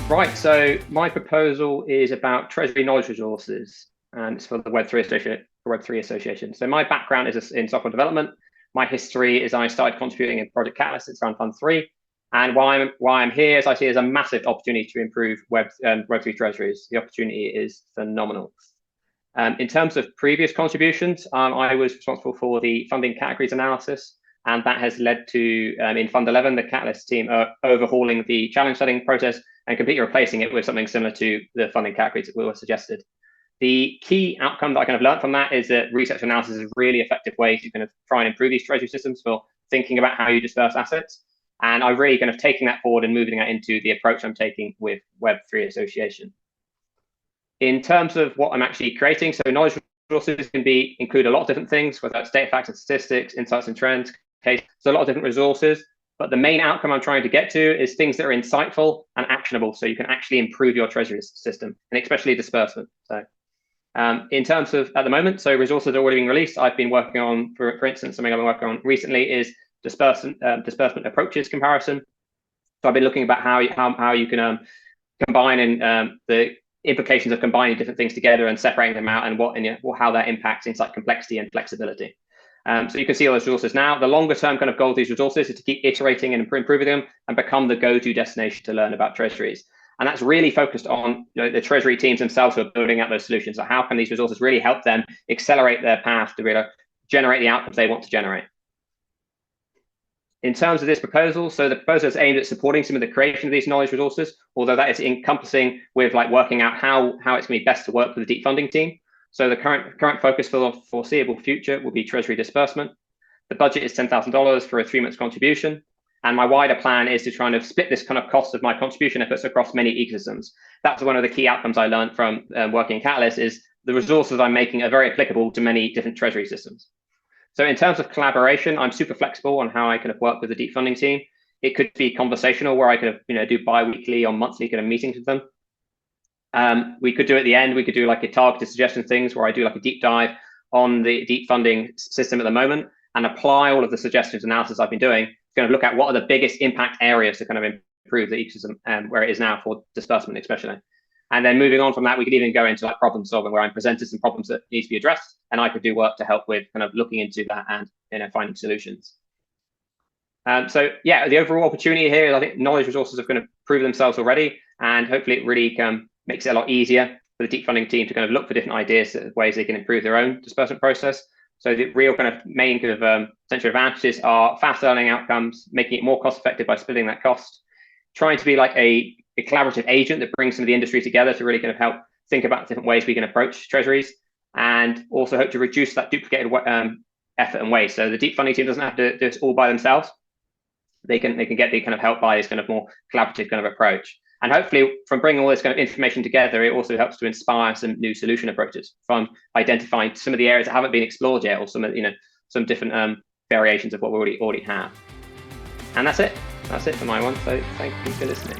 Right, so my proposal is about Treasury knowledge resources, and it's for the Web3 Association. So my background is in software development. My history is I started contributing in Project Catalyst. It's around Fund 3. And why I'm here is I see it as a massive opportunity to improve Web3 treasuries. The opportunity is phenomenal. In terms of previous contributions, I was responsible for the funding categories analysis, and that has led to, in Fund 11, the Catalyst team overhauling the challenge setting process and completely replacing it with something similar to the funding categories that were suggested. The key outcome that I kind of learned from that is that research analysis is a really effective way to kind of try and improve these treasury systems for thinking about how you disperse assets. And I'm really kind of taking that forward and moving that into the approach I'm taking with Web3 Association. In terms of what I'm actually creating, so knowledge resources can include a lot of different things, whether that's data, facts, and statistics, insights and trends, case. So a lot of different resources. But the main outcome I'm trying to get to is things that are insightful and actionable, so you can actually improve your treasury system, and especially disbursement. So in terms of at the moment, so resources are already being released. I've been working on, for instance, something I've been working on recently is disbursement approaches comparison. So I've been looking about how you can combine the implications of combining different things together and separating them out, and how that impacts things like complexity and flexibility. So you can see all those resources now. The longer term kind of goal of these resources is to keep iterating and improving them and become the go-to destination to learn about treasuries. And that's really focused on the treasury teams themselves who are building out those solutions. So how can these resources really help them accelerate their path to really generate the outcomes they want to generate? In terms of this proposal, so the proposal is aimed at supporting some of the creation of these knowledge resources, although that is encompassing with working out how it's going to be best to work with the deep funding team. So the current focus for the foreseeable future will be treasury disbursement. The budget is $10,000 for a 3-month contribution. And my wider plan is to try and split this kind of cost of my contribution efforts across many ecosystems. That's one of the key outcomes I learned from working in Catalyst is the resources I'm making are very applicable to many different treasury systems. So in terms of collaboration, I'm super flexible on how I kind of work with the deep funding team. It could be conversational where I could do bi-weekly or monthly kind of meetings with them. We could do at the end, we could do like a targeted suggestion things where I do like a deep dive on the deep funding system at the moment and apply all of the suggestions analysis I've been doing to kind of look at what are the biggest impact areas to kind of improve the ecosystem where it is now for disbursement especially. And then moving on from that, we could even go into like problem solving where I'm presented some problems that need to be addressed and I could do work to help with kind of looking into that and finding solutions. So yeah, the overall opportunity here is I think knowledge resources are going to prove themselves already, and hopefully it really makes it a lot easier for the deep funding team to kind of look for different ideas, ways they can improve their own disbursement process. So the real kind of main kind of essential advantages are fast learning outcomes, making it more cost effective by splitting that cost, trying to be like a collaborative agent that brings some of the industry together to really kind of help think about different ways we can approach treasuries, and also hope to reduce that duplicated effort and waste. So the deep funding team doesn't have to do this all by themselves. They can get the kind of help by this kind of more collaborative kind of approach. And hopefully from bringing all this kind of information together, it also helps to inspire some new solution approaches from identifying some of the areas that haven't been explored yet, or some different variations of what we already have. And that's it for my one. So thank you for listening.